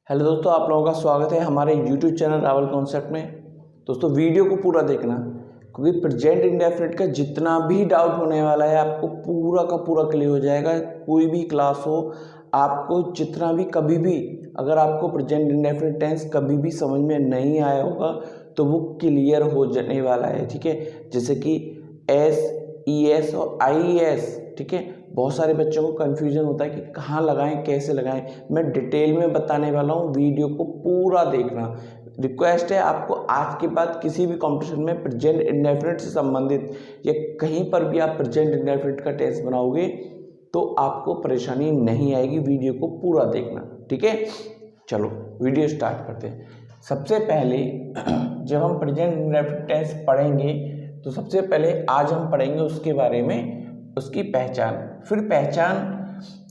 Hello दोस्तों, आप लोगों का स्वागत है हमारे यूट्यूब चैनल रावल कॉन्सेप्ट में। दोस्तों वीडियो को पूरा देखना, क्योंकि प्रेजेंट इंडेफिनिट का जितना भी डाउट होने वाला है आपको पूरा का पूरा क्लियर हो जाएगा। कोई भी क्लास हो, आपको जितना भी कभी भी अगर आपको प्रेजेंट इंडेफिनिट टेंस कभी भी समझ में नहीं आया होगा तो वो क्लियर हो जाने वाला है। ठीक है, जैसे कि एस, ई एस और आई एस। ठीक है, बहुत सारे बच्चों को कन्फ्यूजन होता है कि कहाँ लगाएं, कैसे लगाएं। मैं डिटेल में बताने वाला हूँ, वीडियो को पूरा देखना। रिक्वेस्ट है आपको, आज के बाद किसी भी कंपटीशन में प्रेजेंट इंडेफिनिट से संबंधित या कहीं पर भी आप प्रेजेंट इंडेफिनिट का टेस्ट बनाओगे तो आपको परेशानी नहीं आएगी। वीडियो को पूरा देखना, ठीक है। चलो वीडियो स्टार्ट करते हैं। सबसे पहले जब हम प्रेजेंट इंडेफिनिट टेंस पढ़ेंगे तो सबसे पहले आज हम पढ़ेंगे उसके बारे में, उसकी पहचान, फिर पहचान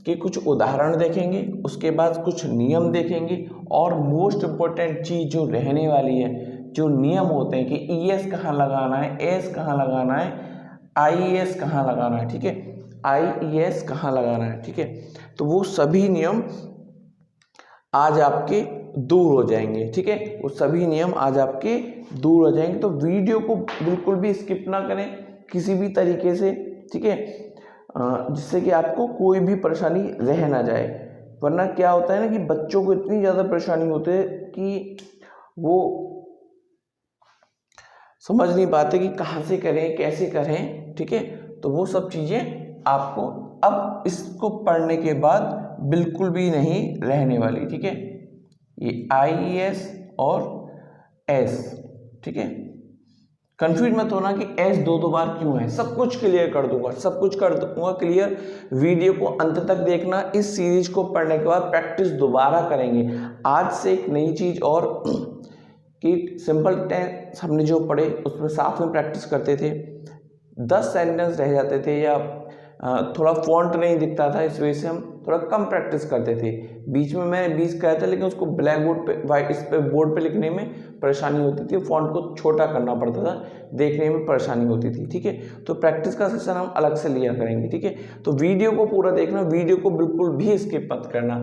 के कुछ उदाहरण देखेंगे, उसके बाद कुछ नियम देखेंगे और मोस्ट इम्पोर्टेंट चीज़ जो रहने वाली है, जो नियम होते हैं कि ई एस कहाँ लगाना है, एस कहाँ लगाना है, आई एस कहाँ लगाना है। ठीक है, आई ई एस कहाँ लगाना है। ठीक है, तो वो सभी नियम आज आपके दूर हो जाएंगे। ठीक है, वो सभी नियम आज आपके दूर हो जाएंगे। तो वीडियो को बिल्कुल भी स्किप ना करें किसी भी तरीके से। ठीक है, जिससे कि आपको कोई भी परेशानी रह ना जाए। वरना क्या होता है ना कि बच्चों को इतनी ज़्यादा परेशानी होती है कि वो समझ नहीं पाते कि कहाँ से करें, कैसे करें। ठीक है, तो वो सब चीज़ें आपको अब इसको पढ़ने के बाद बिल्कुल भी नहीं रहने वाली। ठीक है, ये आई एस और एस। ठीक है, कंफ्यूज मत होना कि एस दो बार क्यों है, सब कुछ क्लियर कर दूंगा, सब कुछ कर दूंगा क्लियर। वीडियो को अंत तक देखना। इस सीरीज को पढ़ने के बाद प्रैक्टिस दोबारा करेंगे। आज से एक नई चीज और कि सिंपल टेंस हमने जो पढ़े उसमें साथ में प्रैक्टिस करते थे। 10 सेंटेंस रह जाते थे या थोड़ा फॉन्ट नहीं दिखता था, इस वजह से हम थोड़ा कम प्रैक्टिस करते थे। बीच में मैंने 20 कहा था, लेकिन उसको ब्लैक बोर्ड पे वाइट इस पे बोर्ड पे लिखने में परेशानी होती थी, फॉन्ट को छोटा करना पड़ता था, देखने में परेशानी होती थी। ठीक है, तो प्रैक्टिस का सेशन हम अलग से लिया करेंगे। ठीक है, तो वीडियो को पूरा देखना, वीडियो को बिल्कुल भी स्किप मत करना।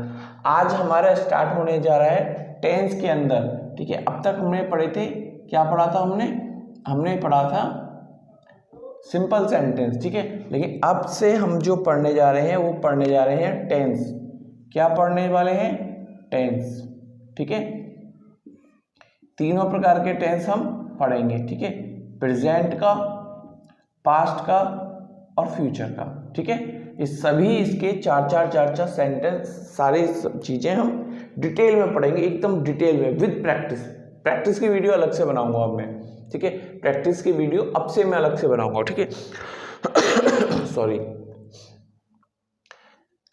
आज हमारा स्टार्ट होने जा रहा है टेंस के अंदर। ठीक है, अब तक हमने पढ़े थे, क्या पढ़ा था हमने पढ़ा था सिंपल सेंटेंस। ठीक है, लेकिन अब से हम जो पढ़ने जा रहे हैं वो पढ़ने जा रहे हैं टेंस। क्या पढ़ने वाले हैं? टेंस। ठीक है, तीनों प्रकार के टेंस हम पढ़ेंगे। ठीक है, प्रेजेंट का, पास्ट का और फ्यूचर का। ठीक है, इस सभी इसके चार सेंटेंस, सारी चीजें हम डिटेल में पढ़ेंगे, एकदम डिटेल में विद प्रैक्टिस। प्रैक्टिस की वीडियो अलग से बनाऊंगा अब मैं। ठीक है, प्रैक्टिस की वीडियो अब से मैं अलग से बनाऊंगा। ठीक है सॉरी।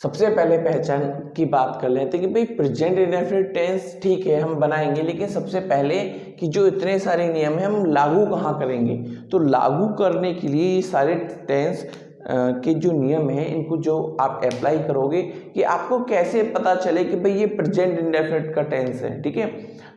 सबसे पहले पहचान की बात कर लेते हैं कि भाई प्रेजेंट इंडेफिनिट टेंस ठीक है हम बनाएंगे, लेकिन सबसे पहले कि जो इतने सारे नियम हैं हम लागू कहाँ करेंगे। तो लागू करने के लिए ये सारे टेंस के जो नियम हैं इनको जो आप अप्लाई करोगे कि आपको कैसे पता चले कि भाई ये प्रेजेंट इंडेफिनिट का टेंस है। ठीक है,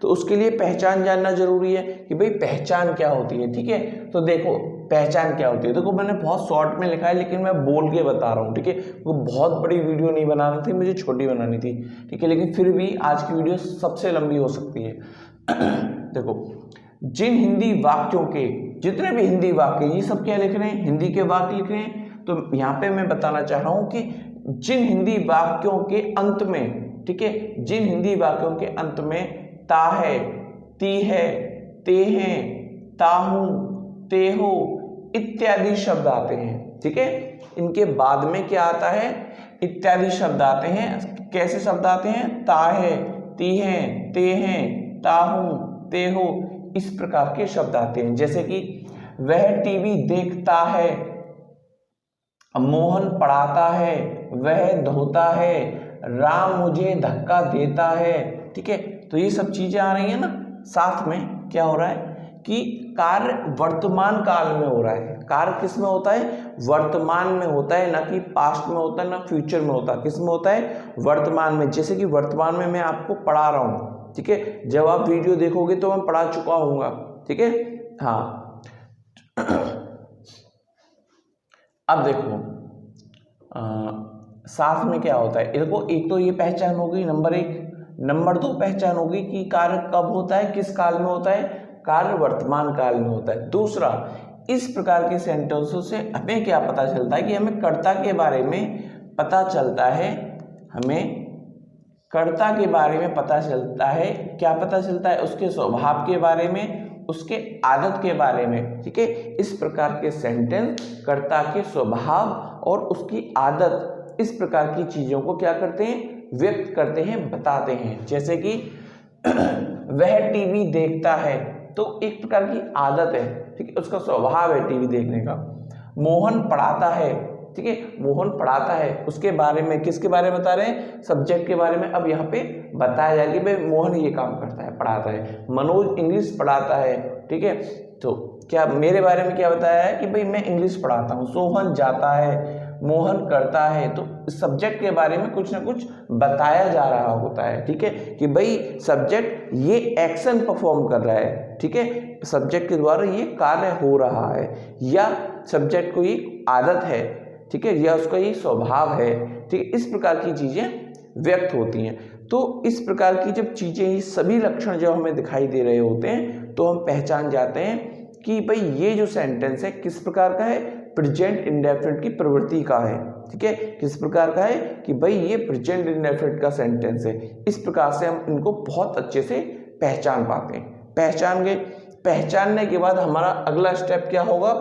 तो उसके लिए पहचान जानना जरूरी है कि भाई पहचान क्या होती है। ठीक है, तो देखो पहचान क्या होती है। देखो मैंने बहुत शॉर्ट में लिखा है, लेकिन मैं बोल के बता रहा हूँ। ठीक है, वो बहुत बड़ी वीडियो नहीं बनानी थी, मुझे छोटी बनानी थी। ठीक है, लेकिन फिर भी आज की वीडियो सबसे लंबी हो सकती है। देखो, जिन हिंदी वाक्यों के जितने भी हिंदी वाक्य, ये सब क्या लिख रहे हैं? हिंदी के वाक्य लिख रहे हैं। तो यहाँ पे मैं बताना चाह रहा हूँ कि जिन हिंदी वाक्यों के अंत में, ठीक है, जिन हिंदी वाक्यों के अंत में ता है, ती है, ते हैं, ताहू, ते हो इत्यादि शब्द आते हैं। ठीक है, इनके बाद में क्या आता है? इत्यादि शब्द आते हैं। कैसे शब्द आते हैं? ता है, ती है, ते हैं, ताहू, ते हो, इस प्रकार के शब्द आते हैं। जैसे कि वह टीवी देखता है, मोहन पढ़ाता है, वह धोता है, राम मुझे धक्का देता है। ठीक है, तो ये सब चीजें आ रही है ना। साथ में क्या हो रहा है कि कार्य वर्तमान काल में हो रहा है। कार्य किस में होता है? वर्तमान में होता है, ना कि पास्ट में होता है, ना फ्यूचर में होता है। किस में होता है? वर्तमान में। जैसे कि वर्तमान में मैं आपको पढ़ा रहा हूं। ठीक है, जब आप वीडियो देखोगे तो मैं पढ़ा चुका हूँगा। ठीक है, हाँ। अब देखो साथ में क्या होता है, देखो एक तो ये पहचान हो गई नंबर 1। नंबर 2 पहचान होगी कि कार्य कब होता है, किस काल में होता है, कार्य वर्तमान काल में होता है। दूसरा, इस प्रकार के सेंटेंसों से हमें क्या पता चलता है कि हमें कर्ता के बारे में पता चलता है, हमें कर्ता के बारे में पता चलता है, क्या पता चलता है, उसके स्वभाव के बारे में, उसके आदत के बारे में, ठीक है। इस प्रकार के सेंटेंस कर्ता के स्वभाव और उसकी आदत, इस प्रकार की चीजों को क्या करते हैं, व्यक्त करते हैं, बताते हैं। जैसे कि वह टीवी देखता है, तो एक प्रकार की आदत है, ठीक है, उसका स्वभाव है टीवी देखने का। मोहन पढ़ाता है, ठीक है, मोहन पढ़ाता है, उसके बारे में, किसके बारे में बता रहे हैं, सब्जेक्ट के बारे में। अब यहाँ पे बताया जाए कि भाई मोहन ये काम करता है, पढ़ाता है। मनोज इंग्लिश पढ़ाता है, ठीक है, तो क्या मेरे बारे में क्या बताया है कि भाई मैं इंग्लिश पढ़ाता हूँ। सोहन जाता है, मोहन करता है, तो सब्जेक्ट के बारे में कुछ ना कुछ बताया जा रहा होता है, ठीक है, कि भाई सब्जेक्ट ये एक्शन परफॉर्म कर रहा है, ठीक है, सब्जेक्ट के द्वारा ये कार्य हो रहा है, या सब्जेक्ट को ये आदत है, ठीक है, या उसका ये स्वभाव है, ठीक है। इस प्रकार की चीजें व्यक्त होती हैं। तो इस प्रकार की जब चीजें, ये सभी लक्षण जब हमें दिखाई दे रहे होते हैं, तो हम पहचान जाते हैं कि भाई ये जो सेंटेंस है किस प्रकार का है, प्रेजेंट इंडेफिनिट की प्रवृत्ति का है, ठीक है, किस प्रकार का है कि भाई ये प्रेजेंट इंडेफिनिट का सेंटेंस है। इस प्रकार से हम इनको बहुत अच्छे से पहचान पाते हैं। पहचान गए, पहचानने के बाद हमारा अगला स्टेप क्या होगा,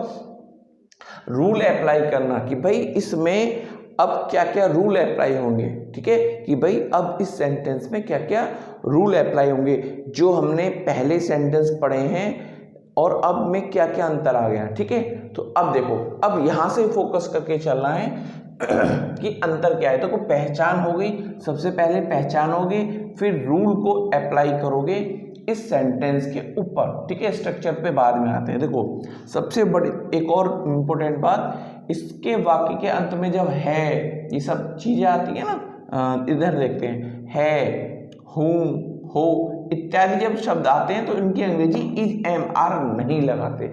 रूल अप्लाई करना, कि भाई इसमें अब क्या क्या रूल अप्लाई होंगे, ठीक है, कि भाई अब इस सेंटेंस में क्या क्या रूल अप्लाई होंगे, जो हमने पहले सेंटेंस पढ़े हैं और अब में क्या क्या अंतर आ गया, ठीक है। तो अब देखो, अब यहां से फोकस करके चलना है कि अंतर क्या है। तो पहचान हो गई, सबसे पहले पहचान होगी, फिर रूल को अप्लाई करोगे इस सेंटेंस के ऊपर, ठीक है, स्ट्रक्चर पे बाद में आते हैं। देखो सबसे बड़ी एक और इम्पोर्टेंट बात, इसके वाक्य के अंत में जब है, ये सब चीजें आती है ना, इधर देखते हैं, है, हूं, हो इत्यादि जब शब्द आते हैं, तो इनकी अंग्रेजी इज एम आर नहीं लगाते,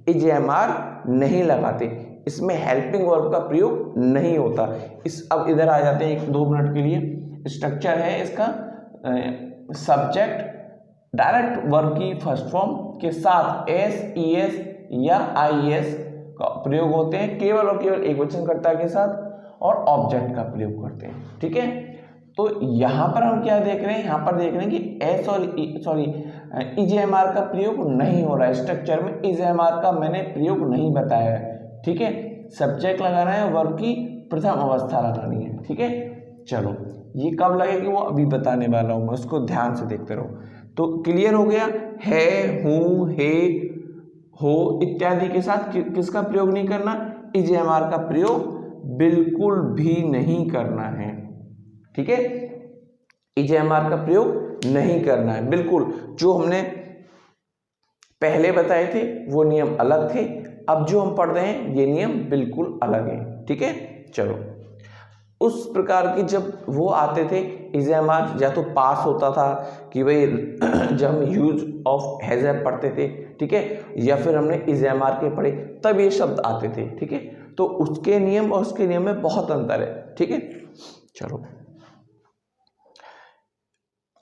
इज एम आर नहीं लगाते, इसमें हेल्पिंग वर्ब का प्रयोग नहीं होता। अब इधर आ जाते हैं 1-2 मिनट के लिए। स्ट्रक्चर है इसका, सब्जेक्ट डायरेक्ट वर्ब की फर्स्ट फॉर्म के साथ एस, ई एस या आई एस का प्रयोग होते हैं, केवल और केवल एक वचन कर्ता के साथ, और ऑब्जेक्ट का प्रयोग करते हैं, ठीक है। तो यहाँ पर हम क्या देख रहे हैं, यहाँ पर देख रहे हैं कि एस और इजेएमआर का प्रयोग नहीं हो रहा है। स्ट्रक्चर में इजेएमआर का मैंने प्रयोग नहीं बताया है, ठीक है। सब्जेक्ट लगाना है, वर्ब की प्रथम अवस्था लगानी है, ठीक है। चलो ये कब लगेगी वो अभी बताने वाला हूँ मैं, उसको ध्यान से देखते रहो। तो क्लियर हो गया, है, हूँ, हे, हो इत्यादि के साथ किसका प्रयोग नहीं करना, इजेएमआर का प्रयोग बिल्कुल भी नहीं करना है, ठीक है। इजेएमआर का प्रयोग नहीं करना है बिल्कुल। जो हमने पहले बताए थे वो नियम अलग थे, अब जो हम पढ़ रहे हैं ये नियम बिल्कुल अलग है, ठीक है। चलो उस प्रकार के जब वो आते थे इजेएमआर, या तो पास होता था कि भाई जब हम यूज ऑफ हैज हैव पढ़ते थे, ठीक है, या फिर हमने इजेएमआर के पढ़े तब ये शब्द आते थे, ठीक है। तो उसके नियम और उसके नियम में बहुत अंतर है, ठीक है। चलो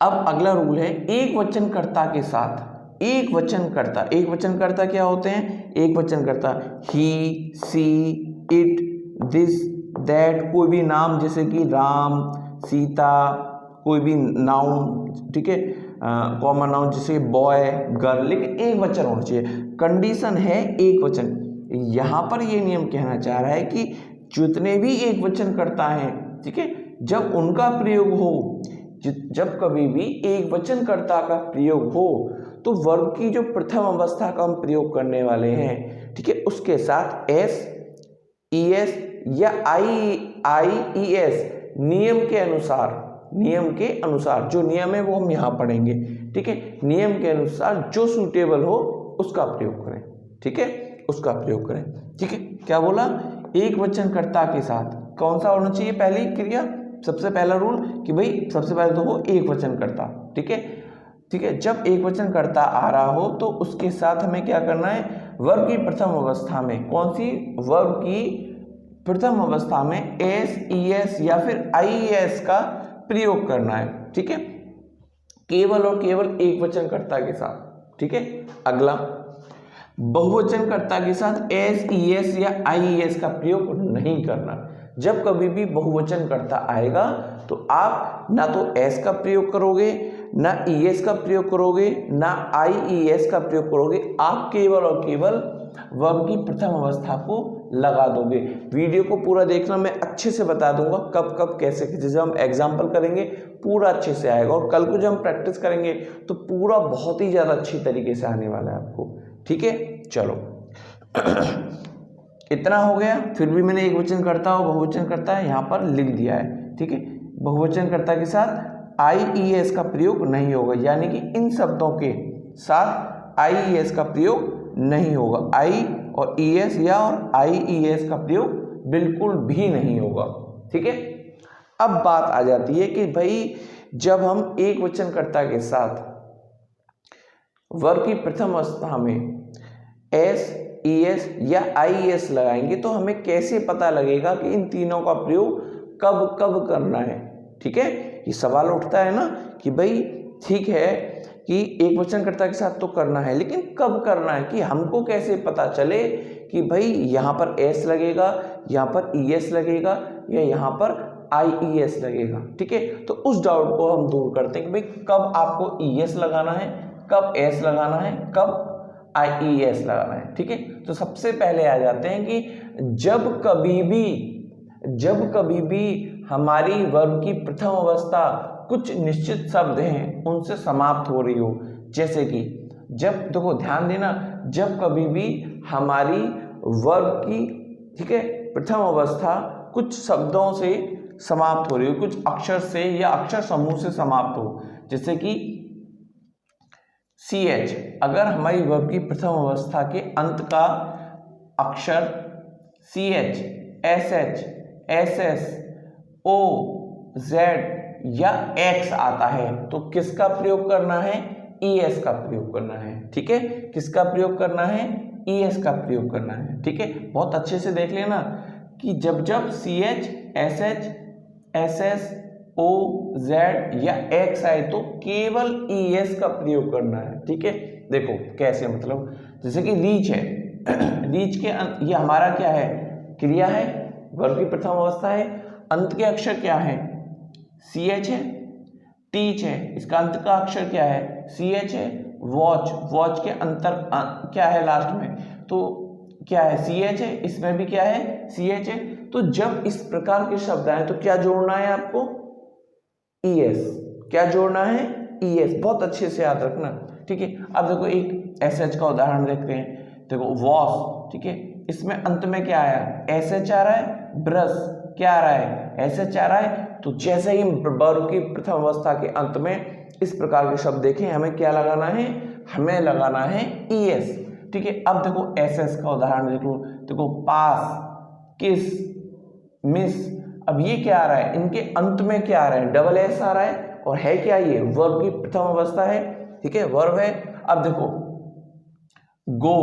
अब अगला रूल है एक वचनकर्ता के साथ। एक वचनकर्ता, एक वचनकर्ता क्या होते हैं, एक वचनकर्ता ही, सी, इट, दिस, दैट, कोई भी नाम जैसे कि राम, सीता, कोई भी नाउन, ठीक है, कॉमन नाउन जैसे बॉय, गर्ल, लेकिन एक वचन होना चाहिए। कंडीशन है एक वचन। यहाँ पर ये नियम कहना चाह रहा है कि जितने भी एक वचनकर्ता हैं, ठीक है, जब उनका प्रयोग हो, जब कभी भी एक वचनकर्ता का प्रयोग हो, तो वर्ब की जो प्रथम अवस्था का हम प्रयोग करने वाले हैं, ठीक है, उसके साथ एस, ई एस या आई ई एस नियम के अनुसार, नियम के अनुसार जो नियम है वो हम यहाँ पढ़ेंगे, ठीक है, नियम के अनुसार जो सूटेबल हो उसका प्रयोग करें, ठीक है, उसका प्रयोग करें, ठीक है। क्या बोला, एक वचनकर्ता के साथ कौन सा होना चाहिए, पहली क्रिया, सबसे पहला रूल कि भाई सबसे पहले तो वो एक वचनकर्ता, ठीक है, ठीक है। जब एक वचनकर्ता आ रहा हो तो उसके साथ हमें क्या करना है, वर्ब की प्रथम अवस्था में, कौन सी वर्ब की प्रथम अवस्था में एस, ई एस या फिर आई एस का प्रयोग करना है, ठीक है। केवल और केवल एक वचनकर्ता के साथ, ठीक है। अगला, बहुवचनकर्ता के साथ एस, ईएस या आईईएस का प्रयोग नहीं करना। जब कभी भी बहुवचनकर्ता आएगा तो आप ना तो एस का प्रयोग करोगे, ना ईएस का प्रयोग करोगे, ना आईईएस का प्रयोग करोगे, आप केवल और केवल वर्ब की प्रथम अवस्था को लगा दोगे। वीडियो को पूरा देखना, मैं अच्छे से बता दूंगा कब कब कैसे, जैसे हम एग्जाम्पल करेंगे पूरा अच्छे से आएगा, और कल को जब हम प्रैक्टिस करेंगे तो पूरा बहुत ही ज़्यादा अच्छी तरीके से आने वाला है आपको, ठीक है। चलो इतना हो गया। फिर भी मैंने एक वचनकर्ता और बहुवचनकर्ता यहाँ पर लिख दिया है, ठीक है। बहुवचनकर्ता के साथ आईईएस का प्रयोग नहीं होगा, यानी कि इन शब्दों के साथ आईईएस का प्रयोग नहीं होगा। आई और ईएस या और आईईएस का प्रयोग बिल्कुल भी नहीं होगा, ठीक है। अब बात आ जाती है कि भाई जब हम एक वचनकर्ता के साथ वर्ब की प्रथम अवस्था में एस, ईएस या आईएस लगाएंगे तो हमें कैसे पता लगेगा कि इन तीनों का प्रयोग कब कब करना है, ठीक है। ये सवाल उठता है ना कि भाई ठीक है कि एक वचनकर्ता के साथ तो करना है, लेकिन कब करना है, कि हमको कैसे पता चले कि भाई यहाँ पर एस लगेगा, यहाँ पर ईएस लगेगा या यहाँ पर आईईएस लगेगा, ठीक है। तो उस डाउट को हम दूर करते हैं कि भाई कब आपको ईएस लगाना है, कब एस लगाना है, कब आईईएस लगाना है, ठीक है। तो सबसे पहले आ जाते हैं कि जब कभी भी हमारी वर्ब की प्रथम अवस्था कुछ निश्चित शब्द हैं उनसे समाप्त हो रही हो, जैसे कि जब, देखो ध्यान देना, जब कभी भी हमारी वर्ब की, ठीक है, प्रथम अवस्था कुछ शब्दों से समाप्त हो रही हो, कुछ अक्षर से या अक्षर समूह से समाप्त हो, जैसे कि CH, अगर हमारी वर्ब की प्रथम अवस्था के अंत का अक्षर CH, SH, SS, O, Z या X आता है तो किसका प्रयोग करना है, ES का प्रयोग करना है, ठीक है। किसका प्रयोग करना है, ES का प्रयोग करना है, ठीक है। बहुत अच्छे से देख लेना कि जब जब CH, SH, SS, O, Z या X आए तो केवल ES का प्रयोग करना है, ठीक है। देखो कैसे, मतलब जैसे कि रीच है, रीच के ये हमारा क्या है, क्रिया है, वर्ब की प्रथम अवस्था है, अंत के अक्षर क्या है, CH है। टीच है, इसका अंत का अक्षर क्या है, CH है। वॉच, वॉच के अंतर क्या है लास्ट में, तो क्या है, CH है, इसमें भी क्या है, CH है। तो जब इस प्रकार के शब्द आए तो क्या जोड़ना है आपको, ES, क्या जोड़ना है, ES, बहुत अच्छे से याद रखना, ठीक है। अब देखो एक SH का उदाहरण देखते हैं, देखो वॉश, ठीक है, इसमें अंत में क्या आया, SH आ रहा है, ब्रश क्या आ रहा है, SH आ रहा है। तो जैसे ही वर्ब की प्रथम अवस्था के अंत में इस प्रकार के शब्द देखें, हमें क्या लगाना है, हमें लगाना है ES, ठीक है। अब देखो SS का उदाहरण देखो, देखो पास, किस, मिस, अब ये क्या आ रहा है, इनके अंत में क्या आ रहा है, डबल S आ रहा है, और है क्या, ये वर्ब की प्रथम अवस्था है, ठीक है, वर्ब है। अब देखो गो,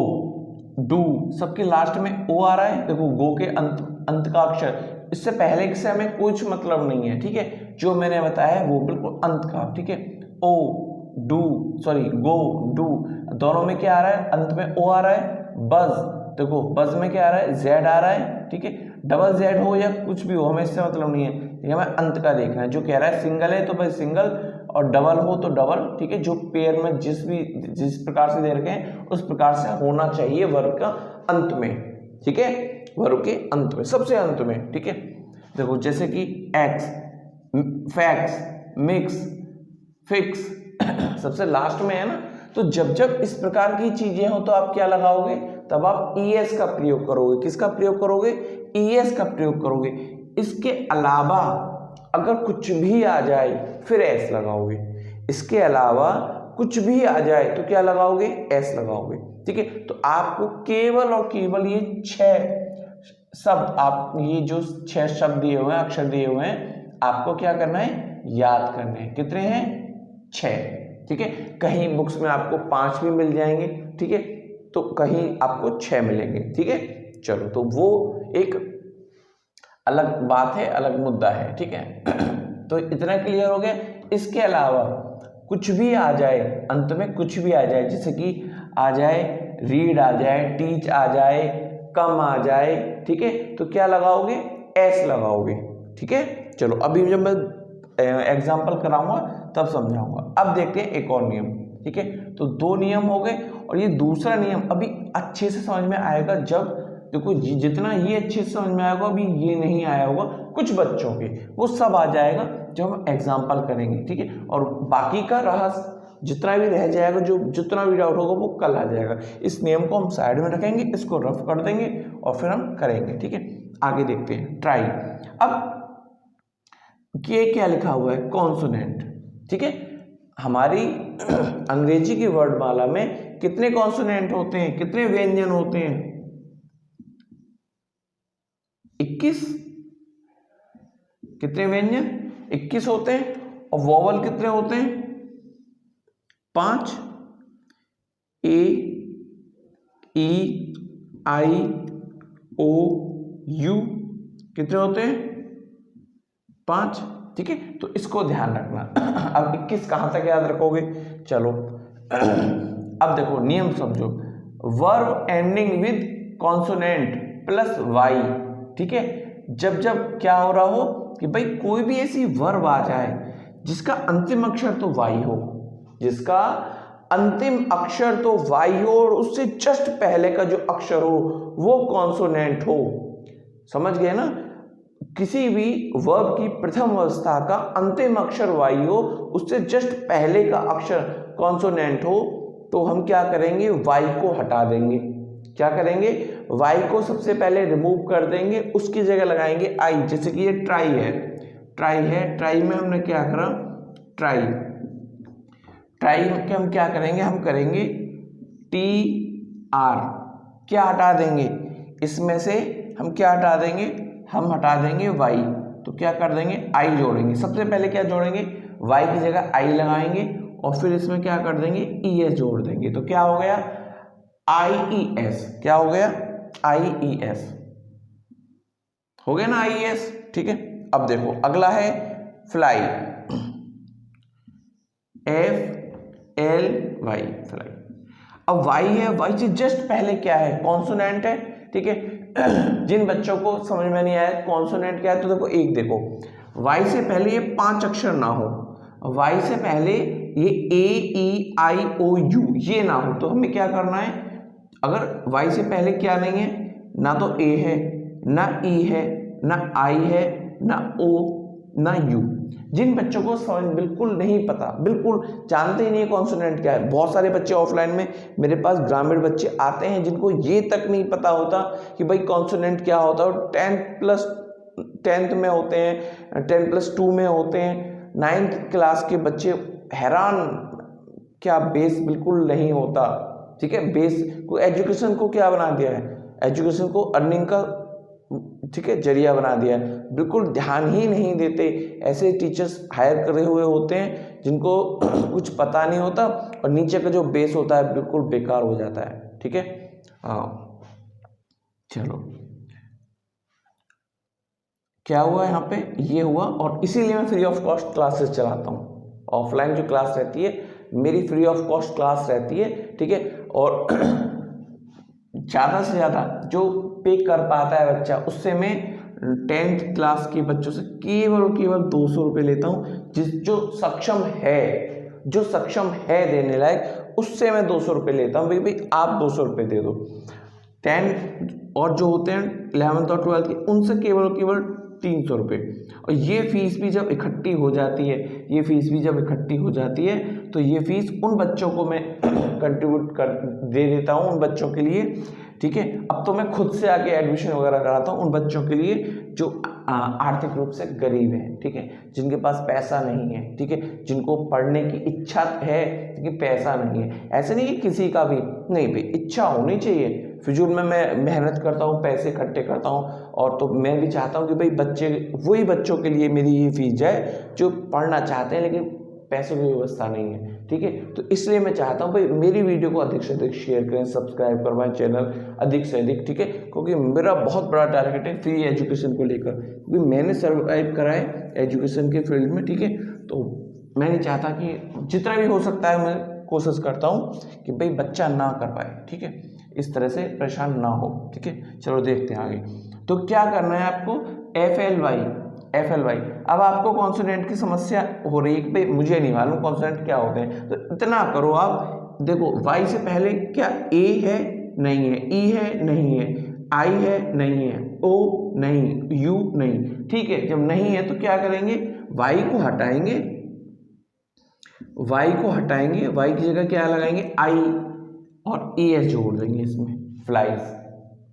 डू, सबके लास्ट में O आ रहा है, देखो गो के अंत का अक्षर, इससे पहले से हमें कुछ मतलब नहीं है, ठीक है। जो मैंने बताया है वो बिल्कुल अंत का, ठीक है। ओ, डू, सॉरी, गो, डू, दोनों में क्या आ रहा है, अंत में O आ रहा है। बज, देखो बज में क्या आ रहा है, Z आ रहा है, ठीक है। डबल Z हो या कुछ भी हो, हमें इससे मतलब नहीं है, ठीक है। हमें अंत का देखना है, जो कह रहा है सिंगल है तो भाई सिंगल, और डबल हो तो डबल, ठीक है। जो पेयर में जिस प्रकार से दे रखे हैं उस प्रकार से होना चाहिए वर्ब का अंत में, ठीक है, वर्ब के अंत में, सबसे अंत में, ठीक है। देखो जैसे कि एक्स, फैक्स, मिक्स, फिक्स सबसे लास्ट में है ना। तो जब जब इस प्रकार की चीजें हो तो आप क्या लगाओगे, तब आप ES का प्रयोग करोगे। किसका प्रयोग करोगे, ES का प्रयोग करोगे। इसके अलावा अगर कुछ भी आ जाए फिर S लगाओगे, इसके अलावा कुछ भी आ जाए तो क्या लगाओगे, S लगाओगे, ठीक है। तो आपको केवल और केवल ये 6 शब्द, आप ये जो 6 शब्द दिए हुए हैं, अक्षर दिए हुए हैं, आपको क्या करना है, याद करने हैं। कितने हैं, 6, ठीक है। कहीं बुक्स में आपको 5 भी मिल जाएंगे, ठीक है, तो कहीं आपको 6 मिलेंगे, ठीक है। चलो, तो वो एक अलग बात है, अलग मुद्दा है, ठीक है। तो इतना क्लियर हो गया। इसके अलावा कुछ भी आ जाए, अंत में कुछ भी आ जाए, जैसे कि आ जाए रीड, आ जाए टीच, आ जाए कम, आ जाए, ठीक है, तो क्या लगाओगे, एस लगाओगे, ठीक है। चलो अभी जब मैं एग्जाम्पल कराऊंगा तब समझाऊंगा। अब देखते हैं एक और नियम, ठीक है। तो 2 नियम हो गए, और ये दूसरा नियम अभी अच्छे से समझ में आएगा जब, देखो जितना ये अच्छे से समझ में आएगा, अभी ये नहीं आया होगा कुछ बच्चों के, वो सब आ जाएगा जब हम एग्जाम्पल करेंगे, ठीक है। और बाकी का रहस्य जितना भी रह जाएगा, जो जितना भी डाउट होगा वो कल आ जाएगा। इस नियम को हम साइड में रखेंगे, इसको रफ कर देंगे और फिर हम करेंगे, ठीक है। आगे देखते हैं ट्राई। अब ये क्या लिखा हुआ है, कॉन्सोनेंट, ठीक है। हमारी अंग्रेजी की वर्णमाला में कितने कॉन्सोनेंट होते हैं, कितने व्यंजन होते हैं, 21। कितने व्यंजन, 21 होते हैं। और वोवल कितने होते हैं, 5, ए, ई, आई, ओ, यू, कितने होते हैं, 5, ठीक है। तो इसको ध्यान रखना। अब 21 कहां तक याद रखोगे, चलो अब देखो नियम समझो। Verb ending with consonant plus Y, ठीक है। जब जब क्या हो रहा हो कि भाई कोई भी ऐसी वर्ब आ जाए जिसका अंतिम अक्षर तो वाई हो, जिसका अंतिम अक्षर तो वाई हो, और उससे जस्ट पहले का जो अक्षर हो वो कॉन्सोनेंट हो, समझ गए ना। किसी भी वर्ब की प्रथम अवस्था का अंतिम अक्षर वाई हो, उससे जस्ट पहले का अक्षर कॉन्सोनेंट हो, तो हम क्या करेंगे, वाई को हटा देंगे। क्या करेंगे, वाई को सबसे पहले रिमूव कर देंगे, उसकी जगह लगाएंगे आई। जैसे कि ये ट्राई है, ट्राई है, ट्राई में हमने क्या करा, ट्राई, ट्राई के हम क्या करेंगे, हम करेंगे टी आर, क्या हटा देंगे, इसमें से हम क्या हटा देंगे, हम हटा देंगे वाई। तो क्या कर देंगे, आई जोड़ेंगे। सबसे पहले क्या जोड़ेंगे, वाई की जगह आई लगाएंगे, और फिर इसमें क्या कर देंगे, ई एस जोड़ देंगे। तो क्या हो गया, आई ई एस, क्या हो गया, आई ई एस, हो गया ना, आई एस, ठीक है। अब देखो अगला है fly, F L Y, fly. अब वाई है, वाई से जस्ट पहले क्या है, कॉन्सोनेंट है, ठीक है। जिन बच्चों को समझ में नहीं आया कॉन्सोनेंट क्या है, तो देखो एक देखो, वाई से पहले ये 5 अक्षर ना हो, वाई से पहले ये ए ई आई ओ यू ये ना हो, तो हमें क्या करना है, अगर वाई से पहले क्या नहीं है, ना तो ए है, ना ई है, ना आई है, ना ओ, ना यू। जिन बच्चों को समझ बिल्कुल नहीं पता, बिल्कुल जानते ही नहीं है कॉन्सोनेंट क्या है, बहुत सारे बच्चे ऑफलाइन में मेरे पास ग्रामीण बच्चे आते हैं जिनको ये तक नहीं पता होता कि भाई कॉन्सोनेंट क्या होता है, और 10th में होते हैं, 10+2 में होते हैं, 9th क्लास के बच्चे हैरान, क्या बेस बिल्कुल नहीं होता, ठीक है। बेस को, एजुकेशन को क्या बना दिया है, एजुकेशन को अर्निंग का, ठीक है, जरिया बना दिया है, बिल्कुल ध्यान ही नहीं देते। ऐसे टीचर्स हायर करे हुए होते हैं जिनको कुछ पता नहीं होता, और नीचे का जो बेस होता है बिल्कुल बेकार हो जाता है, ठीक है। हाँ चलो, क्या हुआ यहाँ पे, ये हुआ, और इसीलिए मैं फ्री ऑफ कॉस्ट क्लासेस चलाता हूँ। ऑफलाइन जो क्लास रहती है मेरी फ्री ऑफ कॉस्ट क्लास रहती है, ठीक है। और ज़्यादा से ज़्यादा जो पे कर पाता है बच्चा, उससे मैं 10th क्लास के बच्चों से केवल और केवल 200 रुपये लेता हूँ। जो सक्षम है, जो सक्षम है देने लायक, उससे मैं 200 रुपये लेता हूँ। भाई आप 200 रुपये दे दो। 10 और जो होते हैं 11th और 12th के, उनसे केवल और केवल 300 रुपये। और ये फीस भी जब इकट्ठी हो जाती है, ये फीस भी जब इकट्ठी हो जाती है, तो ये फीस उन बच्चों को मैं कंट्रीब्यूट कर दे देता हूँ, उन बच्चों के लिए, ठीक है। अब तो मैं खुद से आके एडमिशन वगैरह कराता हूँ उन बच्चों के लिए जो आर्थिक रूप से गरीब हैं, ठीक है, जिनके पास पैसा नहीं है, ठीक है, जिनको पढ़ने की इच्छा है लेकिन पैसा नहीं है। ऐसे नहीं कि किसी का भी नहीं, भाई इच्छा होनी चाहिए। फिजूल में मैं मेहनत करता हूँ, पैसे इकट्ठे करता हूँ, और तो मैं भी चाहता हूँ कि भाई बच्चे, वही बच्चों के लिए मेरी ये फीस जाए जो पढ़ना चाहते हैं लेकिन पैसों की व्यवस्था नहीं है, ठीक है। तो इसलिए मैं चाहता हूँ भाई मेरी वीडियो को अधिक से अधिक शेयर करें, सब्सक्राइब करवाएं चैनल अधिक से अधिक, ठीक है। क्योंकि मेरा बहुत बड़ा टारगेट है फ्री एजुकेशन को लेकर, क्योंकि मैंने सर्वाइव करा है एजुकेशन के फील्ड में, ठीक है। तो मैं नहीं चाहता कि जितना भी हो सकता है मैं कोशिश करता हूँ कि भाई बच्चा ना कर पाए, ठीक है, इस तरह से परेशान ना हो, ठीक है। चलो देखते हैं आगे। तो क्या करना है आपको, FLY। अब आपको कॉन्सोनेंट की समस्या हो रही है कि भाई मुझे नहीं मालूम कॉन्सोनेंट क्या होते हैं, तो इतना करो आप, देखो Y से पहले क्या A है, नहीं है, E है, नहीं है, I है, नहीं है, O नहीं, U नहीं, ठीक है। जब नहीं है तो क्या करेंगे, Y को हटाएंगे, Y की जगह क्या लगाएंगे, I और ES जोड़ देंगे इसमें, फ्लाइज,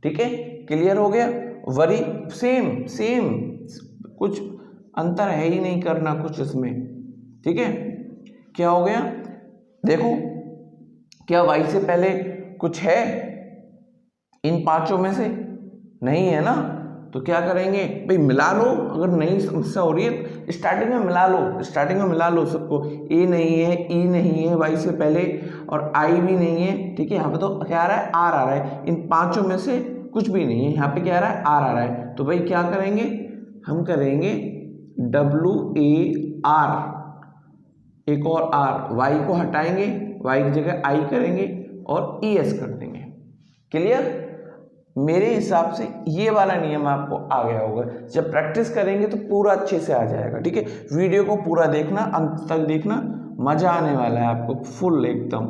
ठीक है। क्लियर हो गया। वरी सेम कुछ अंतर है ही नहीं करना कुछ इसमें, ठीक है। क्या हो गया, देखो क्या Y से पहले कुछ है इन पांचों में से, नहीं है ना, तो क्या करेंगे भाई, मिला लो। अगर नई समस्या हो रही है स्टार्टिंग में मिला लो सबको। A नहीं है, E नहीं है Y से पहले, और I भी नहीं है, ठीक है। यहाँ पे तो क्या आ रहा है, R आ रहा है, इन पांचों में से कुछ भी नहीं है, यहाँ पे क्या आ रहा है, R आ रहा है। तो भाई क्या करेंगे, हम करेंगे WAR, एक और R, Y को हटाएंगे, Y की जगह I करेंगे और ES कर देंगे। क्लियर। मेरे हिसाब से ये वाला नियम आपको आ गया होगा। जब प्रैक्टिस करेंगे तो पूरा अच्छे से आ जाएगा, ठीक है। वीडियो को पूरा देखना, अंत तक देखना, मजा आने वाला है आपको फुल एकदम,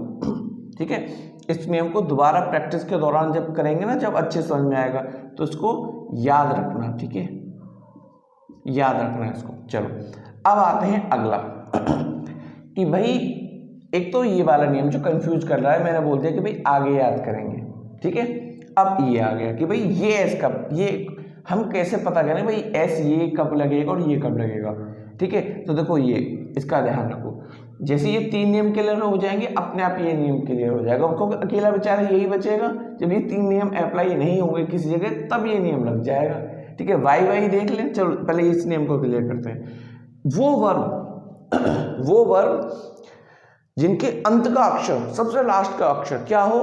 ठीक है। इस नियम को दोबारा प्रैक्टिस के दौरान जब करेंगे ना, जब अच्छे समझ में आएगा, तो इसको याद रखना, ठीक है, याद रखना इसको। चलो अब आते हैं अगला कि भाई एक तो ये वाला नियम जो कंफ्यूज कर रहा है, मैंने बोल दिया कि भाई आगे याद करेंगे, ठीक है। अब ये आ गया कि भाई ये एस कब, ये हम कैसे पता करें भाई एस ये कब लगेगा और ये कब लगेगा, ठीक है। तो देखो ये इसका ध्यान रखो, जैसे ये तीन नियम क्लियर हो जाएंगे अपने आप ये नियम क्लियर हो जाएगा, क्योंकि अकेला बेचारा यही बचेगा। जब ये तीन नियम अप्लाई नहीं होंगे किसी जगह तब ये नियम लग जाएगा, ठीक है। वाई देख लें। चलो पहले इस नियम को क्लियर करते हैं। वो वर्ब जिनके अंत का अक्षर, सबसे लास्ट का अक्षर क्या हो,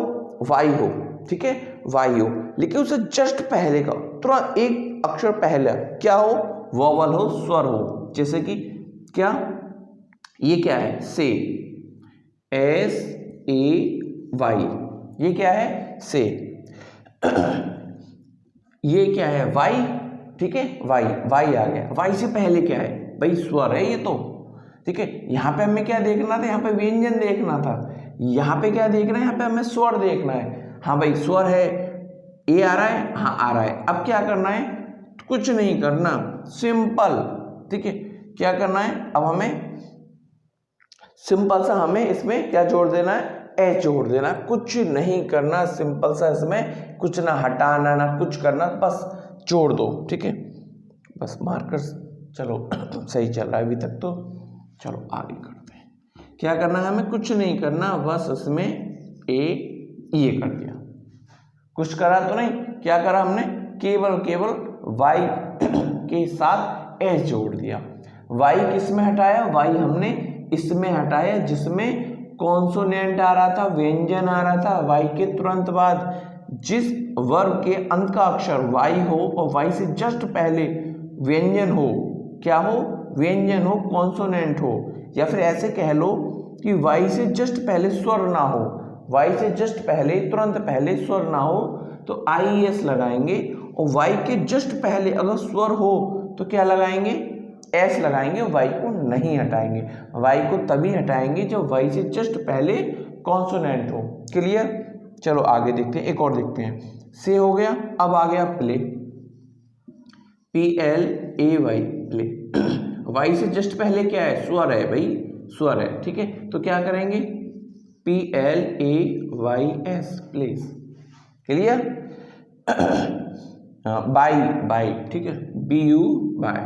वाई हो, ठीक है, वाई हो, लेकिन उसे जस्ट पहले का तुरंत एक अक्षर पहले क्या हो, वोवल हो, स्वर हो। जैसे कि क्या, ये क्या है, से, SAY, ये क्या है, से। ये क्या है, वाई, ठीक है, वाई आ गया। वाई से पहले क्या है भाई, स्वर है ये तो, ठीक है। यहाँ पे हमें क्या देखना था, यहाँ पे व्यंजन देखना था। यहाँ पे क्या देखना है, यहाँ पे हमें स्वर देखना है। हाँ भाई स्वर है, ए आ रहा है, हाँ आ रहा है। अब क्या करना है, कुछ नहीं करना, सिंपल, ठीक है। क्या करना है, अब हमें सिंपल सा हमें इसमें क्या जोड़ देना है, एच जोड़ देना, कुछ नहीं करना, सिंपल सा इसमें कुछ ना हटाना ना कुछ करना, बस जोड़ दो, ठीक है। बस मार्कर चलो सही चल रहा है अभी तक, तो चलो आगे करते हैं। क्या करना है, हमें कुछ नहीं करना, बस इसमें ये कर दिया, कुछ करा तो नहीं। क्या करा हमने, केवल वाई के साथ एच जोड़ दिया। वाई किस में हटाया, वाई हमने इसमें हटाया जिसमें कॉन्सोनेंट आ रहा था, व्यंजन आ रहा था। वाई के तुरंत बाद जिस वर्ब के अंत का अक्षर वाई हो और वाई से जस्ट पहले व्यंजन हो, क्या हो, व्यंजन हो, कॉन्सोनेंट हो, या फिर ऐसे कह लो कि वाई से जस्ट पहले स्वर ना हो, वाई से जस्ट पहले तुरंत पहले स्वर ना हो तो IES लगाएंगे, और वाई के जस्ट पहले अगर स्वर हो तो क्या लगाएंगे, एस लगाएंगे, वाई को नहीं हटाएंगे। वाई को तभी हटाएंगे जब वाई से जस्ट पहले कॉन्सोनेंट हो। क्लियर। चलो आगे देखते हैं, एक और देखते हैं। से हो गया, अब आ गया प्ले, PLAY, प्ले। वाई से जस्ट पहले क्या है, स्वर है भाई, स्वर है, ठीक है। तो क्या करेंगे, PLAYS, प्लेस। क्लियर। बाई, ठीक है, BU, बाय।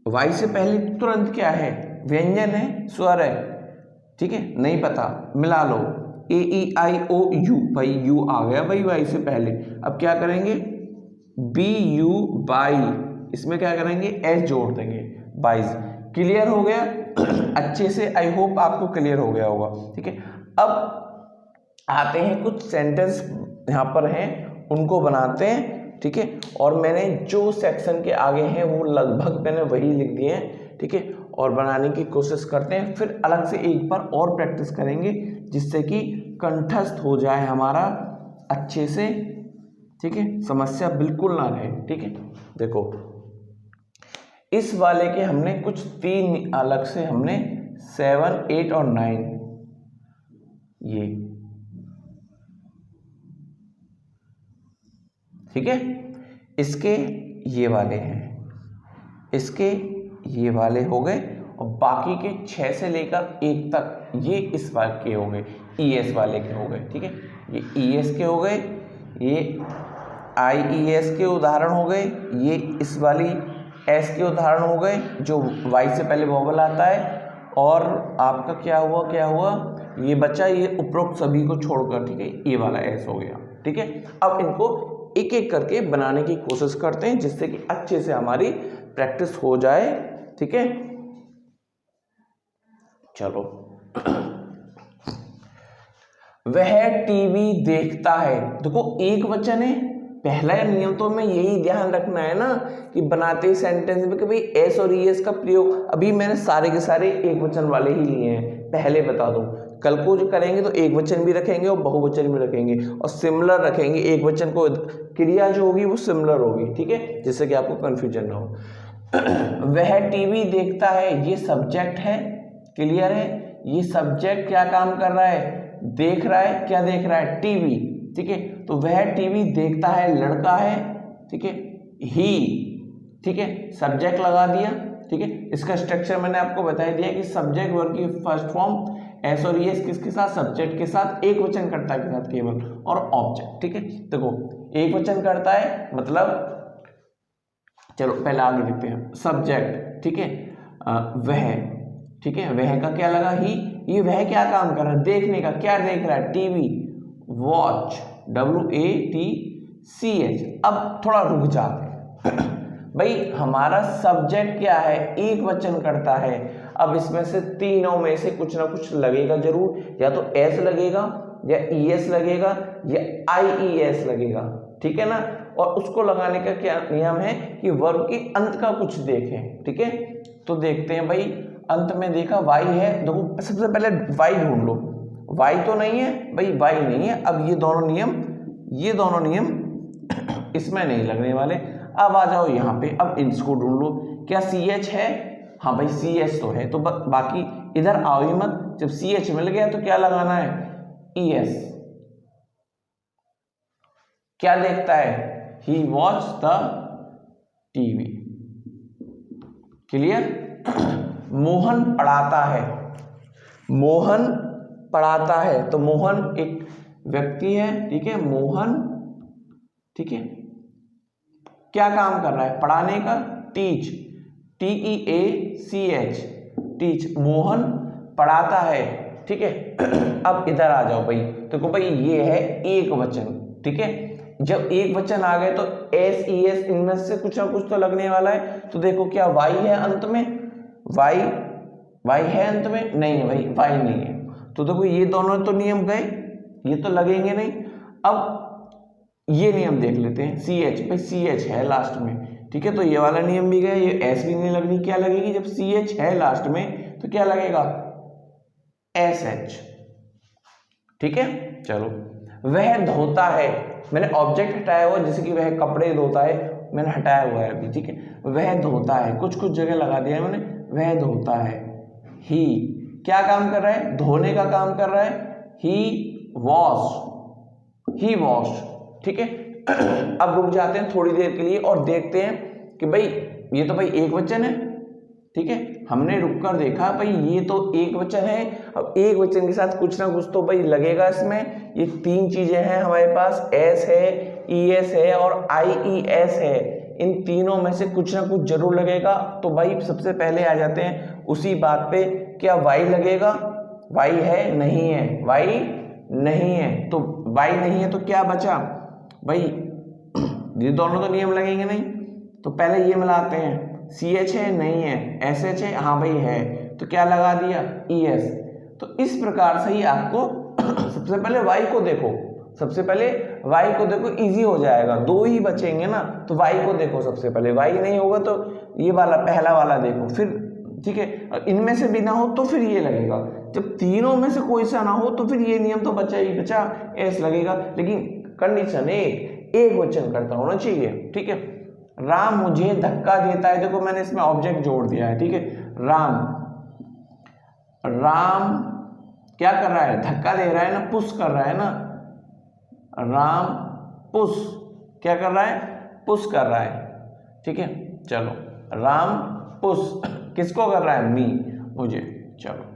वाई से पहले तुरंत क्या है, व्यंजन है, स्वर है, ठीक है, नहीं पता, मिला लो, AEIOU, भाई यू आ गया भाई वाई से पहले। अब क्या करेंगे, BU, बाई, इसमें क्या करेंगे, एस जोड़ देंगे, 22। क्लियर हो गया अच्छे से, आई होप आपको क्लियर हो गया होगा, ठीक है। अब आते हैं कुछ सेंटेंस यहाँ पर हैं उनको बनाते हैं, ठीक है। और मैंने जो सेक्शन के आगे हैं वो लगभग मैंने वही लिख दिए हैं, ठीक है। और बनाने की कोशिश करते हैं, फिर अलग से एक बार और प्रैक्टिस करेंगे जिससे कि कंठस्थ हो जाए हमारा अच्छे से, ठीक है, समस्या बिल्कुल ना रहे। ठीक है, देखो इस वाले के हमने कुछ 3 अलग से हमने 7, 8 और 9 ये, ठीक है, इसके ये वाले हैं, इसके ये वाले हो गए, और बाकी के 6 से लेकर 1 तक ये इस बार के हो गए, ES वाले के हो गए। ठीक है, ये ES के हो गए, ये IES के उदाहरण हो गए, ये इस वाली S के उदाहरण हो गए जो Y से पहले वोवल आता है, और आपका क्या हुआ ये बच्चा, ये उपरोक्त सभी को छोड़कर, ठीक है, ये वाला S हो गया। ठीक है, अब इनको एक एक करके बनाने की कोशिश करते हैं जिससे कि अच्छे से हमारी प्रैक्टिस हो जाए। ठीक है, चलो वह टीवी देखता है, देखो एक वचन है, पहला नियम तो हमें यही ध्यान रखना है ना कि बनाते ही सेंटेंस में कि भाई एस और ईएस का प्रयोग, अभी मैंने सारे के सारे एक वचन वाले ही लिए हैं, पहले बता दूं, कल को जो करेंगे तो एक वचन भी रखेंगे और बहुवचन भी रखेंगे और सिमिलर रखेंगे, एक वचन को क्रिया जो होगी वो सिमिलर होगी। ठीक है, जिससे कि आपको कंफ्यूजन ना हो। वह टीवी देखता है, ये सब्जेक्ट है, क्लियर है, ये सब्जेक्ट क्या काम कर रहा है, देख रहा है, क्या देख रहा है, टीवी। ठीक है, तो वह टीवी देखता है, लड़का है, ठीक है, ही, ठीक है, सब्जेक्ट लगा दिया। ठीक है, इसका स्ट्रक्चर मैंने आपको बता दिया कि सब्जेक्ट वर्ब की फर्स्ट फॉर्म एस और एस किसके साथ, सब्जेक्ट के साथ, एक वचन कर्ता के साथ केवल, और ऑब्जेक्ट। ठीक है, देखो एक वचन करता है मतलब, चलो पहले आगे देखते हैं, सब्जेक्ट, ठीक है, वह, ठीक है, वह का क्या लगा, ही, ये वह क्या काम कर रहा है, देखने का, क्या देख रहा है, टीवी, वॉच, WATCH। अब थोड़ा रुक जाते हैं भाई, हमारा सब्जेक्ट क्या है, एक वचन करता है, अब इसमें से तीनों में से कुछ ना कुछ लगेगा जरूर, या तो एस लगेगा, या ES लगेगा, या IES लगेगा। ठीक है ना, और उसको लगाने का क्या नियम है कि वर्ब के अंत का कुछ देखें। ठीक है, तो देखते हैं भाई, अंत में देखा Y है, देखो सबसे पहले Y ढूंढ लो, Y तो नहीं है भाई, Y नहीं है, अब ये दोनों नियम इसमें नहीं लगने वाले। अब आ जाओ यहाँ पे, अब इसको ढूंढ लो, क्या CH है, हाँ भाई CH तो है, तो बाकी इधर आओ ही मत, जब CH मिल गया तो क्या लगाना है, ES। क्या देखता है, he watch the TV, clear. Mohan पढ़ाता है, मोहन पढ़ाता है, तो मोहन एक व्यक्ति है, ठीक है, मोहन, ठीक है, क्या काम कर रहा है, पढ़ाने का, टीच, TEACH, टीच, मोहन पढ़ाता है। ठीक है, अब इधर आ जाओ भाई, देखो भाई ये है एक वचन। ठीक है, जब एक वचन आ गए तो एस ES इनमें से कुछ ना कुछ तो लगने वाला है, तो देखो क्या Y है अंत में, Y है अंत में, नहीं है भाई, Y नहीं है, तो देखो ये दोनों तो नियम गए, ये तो लगेंगे नहीं। अब ये नियम देख लेते हैं, CH, भाई CH है लास्ट में, ठीक है, तो ये वाला नियम भी गया, ये S भी नहीं लगनी, क्या लगेगी, जब CH है लास्ट में तो क्या लगेगा, SH। ठीक है, चलो, वह धोता है, मैंने ऑब्जेक्ट हटाया हुआ, जैसे कि वह कपड़े धोता है, मैंने हटाया हुआ है अभी। ठीक है, वह धोता है, कुछ जगह लगा दिया है मैंने, वह धोता है। ही क्या काम कर रहा है, धोने का काम कर रहा है, ही वॉश। ठीक है, अब रुक जाते हैं थोड़ी देर के लिए और देखते हैं कि भाई ये तो भाई एक वचन है। ठीक है, हमने रुक कर देखा भाई ये तो एक वचन है, अब एक वचन के साथ कुछ ना कुछ तो भाई लगेगा इसमें। ये तीन चीजें हैं हमारे पास, एस है, ES है और IES है, इन तीनों में से कुछ ना कुछ जरूर लगेगा। तो भाई सबसे पहले आ जाते हैं उसी बात पे, क्या Y लगेगा, Y है, नहीं है, Y नहीं है, तो Y नहीं है तो क्या बचा भाई, ये दोनों तो नियम लगेंगे नहीं, तो पहले ये मिलाते हैं, CH है, नहीं है, SH है, हाँ भाई है, तो क्या लगा दिया, ES। तो इस प्रकार से ही आपको सबसे पहले Y को देखो, इजी हो जाएगा, दो ही बचेंगे ना, तो Y को देखो सबसे पहले, Y नहीं होगा तो ये वाला पहला वाला देखो, फिर ठीक है। और इनमें से भी ना हो तो फिर ये लगेगा, जब तीनों में से कोई सा ना हो तो फिर ये नियम तो बचा ही बचा, एस लगेगा। लेकिन कंडीशन एक वचन करता होना चाहिए, ठीक है। राम मुझे धक्का देता है, देखो मैंने इसमें ऑब्जेक्ट जोड़ दिया है, ठीक है। राम क्या कर रहा है, धक्का दे रहा है ना, पुश कर रहा है ना, राम पुश क्या कर रहा है, पुश कर रहा है, ठीक है। चलो राम पुश किसको कर रहा है, मी, मुझे। चलो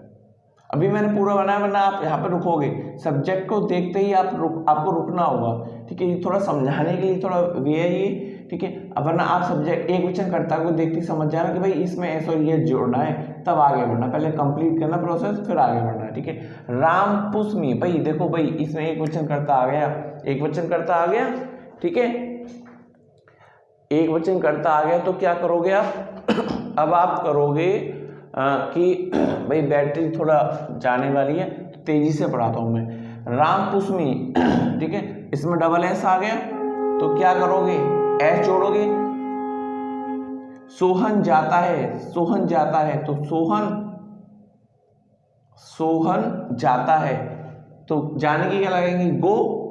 अभी मैंने पूरा बनाया, वरना आप यहाँ पे रुकोगे, सब्जेक्ट को देखते ही आपको रुकना होगा, ठीक है। ये थोड़ा समझाने के लिए थोड़ा वे है ये, ठीक है। अब वरना आप सब्जेक्ट एक वचन कर्ता को देखते ही समझ जाना कि भाई इसमें ऐसा ये जोड़ना है, तब आगे बढ़ना, पहले कंप्लीट करना प्रोसेस फिर आगे बढ़ना है, ठीक है। राम पुश मी, भाई देखो भाई इसमें एक वचन कर्ता आ गया, एक वचन कर्ता आ गया, ठीक है। एक वचन कर्ता आ गया तो क्या करोगे आप अब आप करोगे कि भाई बैटरी थोड़ा जाने वाली है, तेजी से पढ़ाता हूं मैं। राम पुश मी, ठीक है, इसमें डबल एस आ गया तो क्या करोगे, एस जोड़ोगे। सोहन जाता है, सोहन जाता है तो सोहन जाता है तो जाने की क्या लगेंगे, गो।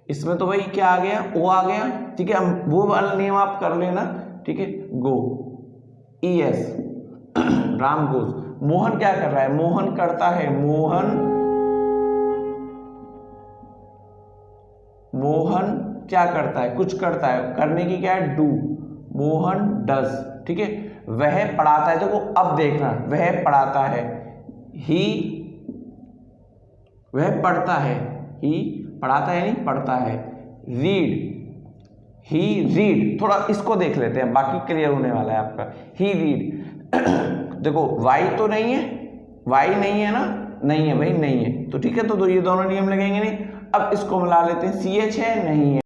इसमें तो भाई क्या आ गया, ओ आ गया, ठीक है। हम वो वाला नियम आप कर लेना, ठीक है। Go, E S, Ram goes. Mohan क्या कर रहा है, मोहन करता है, मोहन क्या करता है, कुछ करता है, करने की क्या है, डू, मोहन डज, ठीक है। वह पढ़ाता है, देखो अब देखना, वह पढ़ाता है, वह पढ़ता है, ही पढ़ाता है नहीं पढ़ता है। रीड, ही रीड, थोड़ा इसको देख लेते हैं, बाकी क्लियर होने वाला है आपका। ही रीड देखो वाई तो नहीं है, वाई नहीं है ना, नहीं है भाई, नहीं है तो ठीक है, तो ये दोनों नियम लगेंगे नहीं। अब इसको मिला लेते हैं, सी एच है, नहीं है।